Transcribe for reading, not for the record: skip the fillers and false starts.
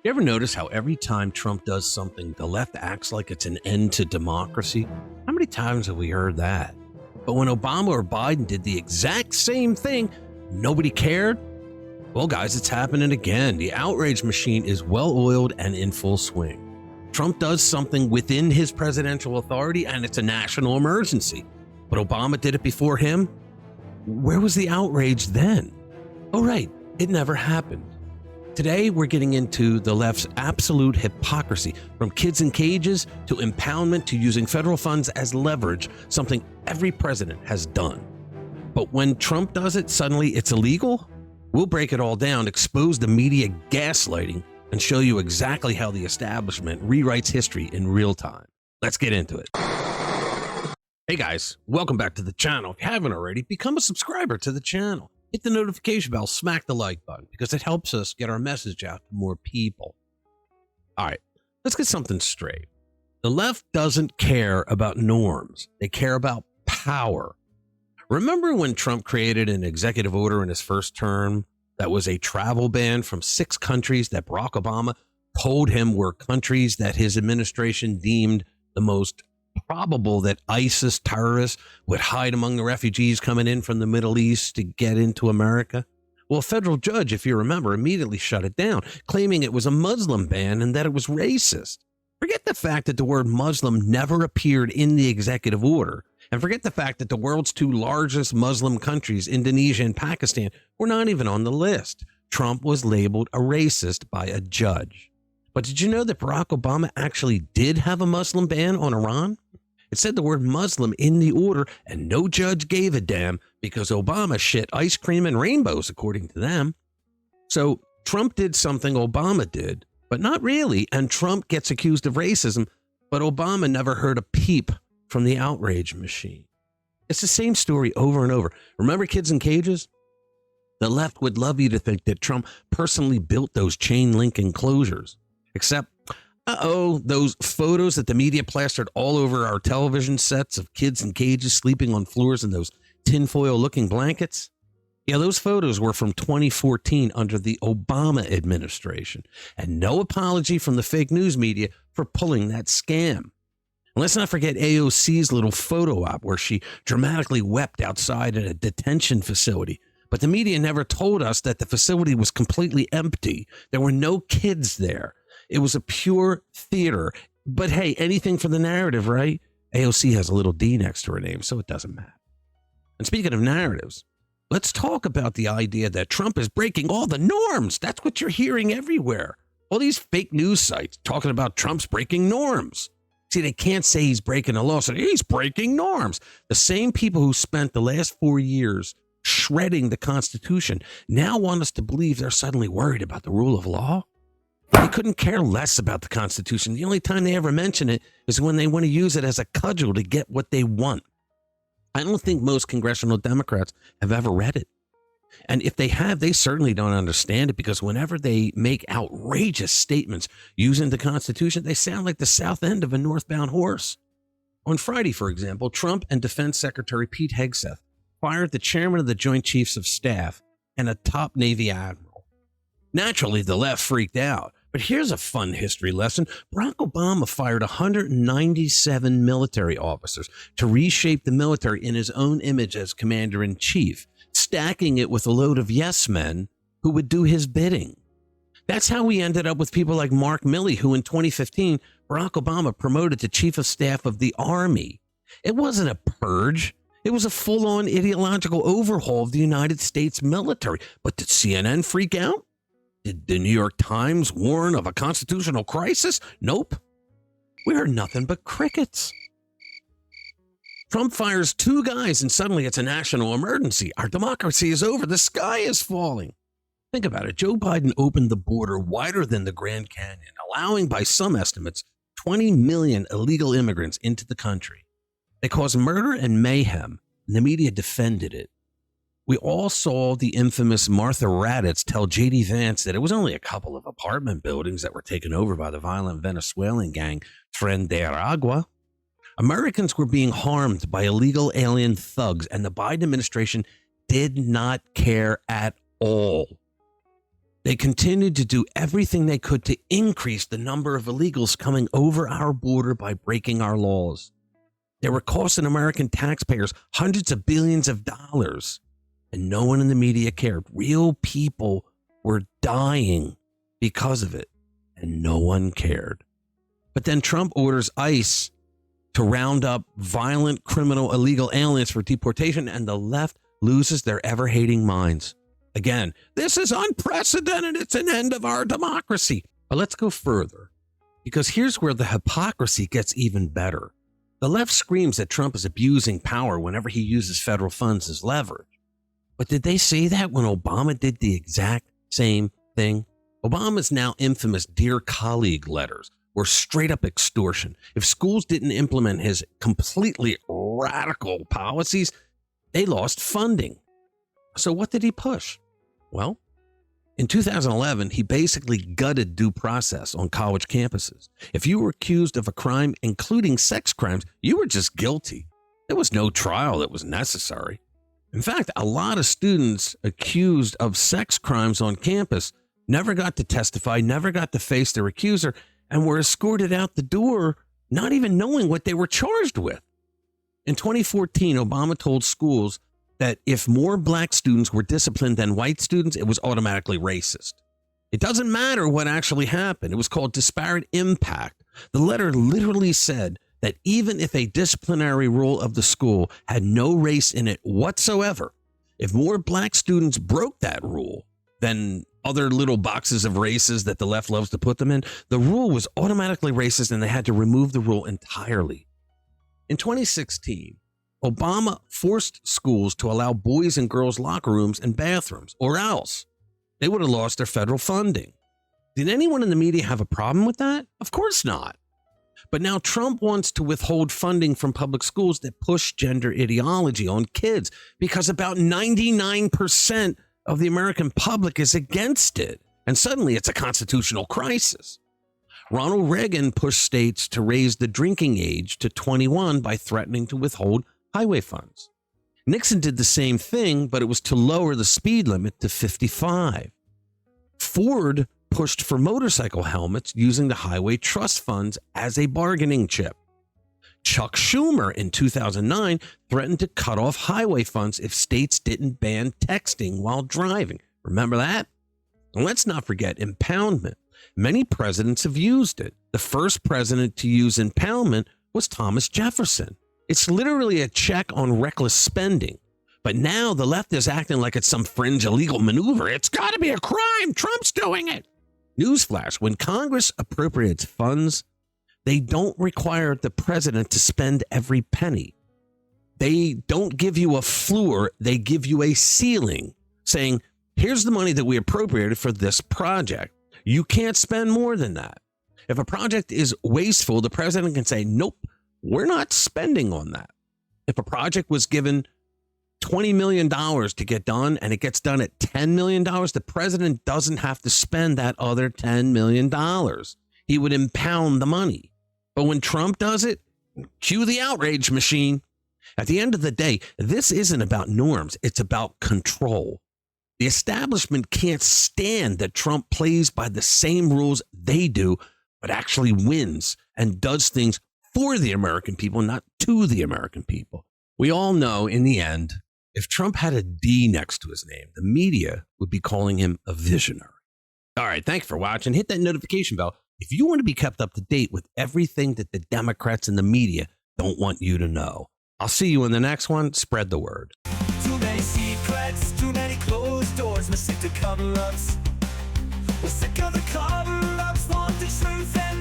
You ever notice how every time Trump does something, the left acts like it's an end to democracy? How many times have we heard that? But when Obama or Biden did the exact same thing, nobody cared? Well, guys, it's happening again. The outrage machine is well-oiled and in full swing. Trump does something within his presidential authority, and it's a national emergency. But Obama did it before him? Where was the outrage then? Oh, right, it never happened. Today, we're getting into the left's absolute hypocrisy, from kids in cages to impoundment to using federal funds as leverage, something every president has done. But when Trump does it, suddenly it's illegal? We'll break it all down, expose the media gaslighting, and show you exactly how the establishment rewrites history in real time. Let's get into it. Hey guys, welcome back to the channel. If you haven't already, become a subscriber to the channel. Hit the notification bell, smack the like button, because it helps us get our message out to more people. All right, let's get something straight. The left doesn't care about norms. They care about power. Remember when Trump created an executive order in his first term that was a travel ban from 6 countries that Barack Obama told him were countries that his administration deemed the most probable that ISIS terrorists would hide among the refugees coming in from the Middle East to get into America? Well, a federal judge, if you remember, immediately shut it down, claiming it was a Muslim ban and that it was racist. Forget the fact that the word Muslim never appeared in the executive order, and forget the fact that the world's 2 largest Muslim countries, Indonesia and Pakistan, were not even on the list. Trump was labeled a racist by a judge. But did you know that Barack Obama actually did have a Muslim ban on Iran? It said the word Muslim in the order, and no judge gave a damn because Obama shit ice cream and rainbows, according to them. So Trump did something Obama did, but not really, and Trump gets accused of racism, but Obama never heard a peep from the outrage machine. It's the same story over and over. Remember kids in cages? The left would love you to think that Trump personally built those chain link enclosures. Except, those photos that the media plastered all over our television sets of kids in cages sleeping on floors in those tinfoil-looking blankets. Yeah, those photos were from 2014 under the Obama administration. And no apology from the fake news media for pulling that scam. And let's not forget AOC's little photo op where she dramatically wept outside at a detention facility. But the media never told us that the facility was completely empty. There were no kids there. It was a pure theater. But hey, anything for the narrative, right? AOC has a little D next to her name, so it doesn't matter. And speaking of narratives, let's talk about the idea that Trump is breaking all the norms. That's what you're hearing everywhere. All these fake news sites talking about Trump's breaking norms. See, they can't say he's breaking a law, so he's breaking norms. The same people who spent the last 4 years shredding the Constitution now want us to believe they're suddenly worried about the rule of law. They couldn't care less about the Constitution. The only time they ever mention it is when they want to use it as a cudgel to get what they want. I don't think most congressional Democrats have ever read it. And if they have, they certainly don't understand it, because whenever they make outrageous statements using the Constitution, they sound like the south end of a northbound horse. On Friday, for example, Trump and Defense Secretary Pete Hegseth fired the chairman of the Joint Chiefs of Staff and a top Navy admiral. Naturally, the left freaked out. But here's a fun history lesson. Barack Obama fired 197 military officers to reshape the military in his own image as commander-in-chief, stacking it with a load of yes men who would do his bidding. That's how we ended up with people like Mark Milley, who in 2015, Barack Obama promoted to chief of staff of the Army. It wasn't a purge. It was a full-on ideological overhaul of the United States military. But did CNN freak out? Did the New York Times warn of a constitutional crisis? Nope. We heard nothing but crickets. Trump fires 2 guys and suddenly it's a national emergency. Our democracy is over. The sky is falling. Think about it. Joe Biden opened the border wider than the Grand Canyon, allowing, by some estimates, 20 million illegal immigrants into the country. They caused murder and mayhem, and the media defended it. We all saw the infamous Martha Raddatz tell J.D. Vance that it was only a couple of apartment buildings that were taken over by the violent Venezuelan gang Tren de Aragua. Americans were being harmed by illegal alien thugs, and the Biden administration did not care at all. They continued to do everything they could to increase the number of illegals coming over our border by breaking our laws. They were costing American taxpayers hundreds of billions of dollars, and no one in the media cared. Real people were dying because of it, and no one cared. But then Trump orders ICE to round up violent, criminal, illegal aliens for deportation, and the left loses their ever-hating minds. Again, this is unprecedented. It's an end of our democracy. But let's go further, because here's where the hypocrisy gets even better. The left screams that Trump is abusing power whenever he uses federal funds as leverage. But did they say that when Obama did the exact same thing? Obama's now infamous Dear Colleague letters were straight up extortion. If schools didn't implement his completely radical policies, they lost funding. So what did he push? Well, in 2011, he basically gutted due process on college campuses. If you were accused of a crime, including sex crimes, you were just guilty. There was no trial that was necessary. In fact, a lot of students accused of sex crimes on campus never got to testify, never got to face their accuser, and were escorted out the door, not even knowing what they were charged with. In 2014, Obama told schools that if more black students were disciplined than white students, it was automatically racist. It doesn't matter what actually happened. It was called disparate impact. The letter literally said that even if a disciplinary rule of the school had no race in it whatsoever, if more black students broke that rule than other little boxes of races that the left loves to put them in, the rule was automatically racist and they had to remove the rule entirely. In 2016, Obama forced schools to allow boys and girls locker rooms and bathrooms, or else they would have lost their federal funding. Did anyone in the media have a problem with that? Of course not. But now Trump wants to withhold funding from public schools that push gender ideology on kids because about 99% of the American public is against it. And suddenly it's a constitutional crisis. Ronald Reagan pushed states to raise the drinking age to 21 by threatening to withhold highway funds. Nixon did the same thing, but it was to lower the speed limit to 55. Ford pushed for motorcycle helmets using the highway trust funds as a bargaining chip. Chuck Schumer in 2009 threatened to cut off highway funds if states didn't ban texting while driving. Remember that? And let's not forget impoundment. Many presidents have used it. The first president to use impoundment was Thomas Jefferson. It's literally a check on reckless spending. But now the left is acting like it's some fringe illegal maneuver. It's got to be a crime. Trump's doing it. Newsflash, when Congress appropriates funds, they don't require the president to spend every penny. They don't give you a floor. They give you a ceiling saying, here's the money that we appropriated for this project. You can't spend more than that. If a project is wasteful, the president can say, nope, we're not spending on that. If a project was given $20 million to get done and it gets done at $10 million, the president doesn't have to spend that other $10 million. He would impound the money. But when Trump does it, cue the outrage machine. At the end of the day, this isn't about norms. It's about control. The establishment can't stand that Trump plays by the same rules they do, but actually wins and does things for the American people, not to the American people. We all know in the end, if Trump had a D next to his name, the media would be calling him a visionary. All right, thanks for watching. Hit that notification bell if you want to be kept up to date with everything that the Democrats and the media don't want you to know. I'll see you in the next one. Spread the word. Too many secrets, too many closed doors, we're sick to cover-ups. We're sick of the cover-ups, want the truth and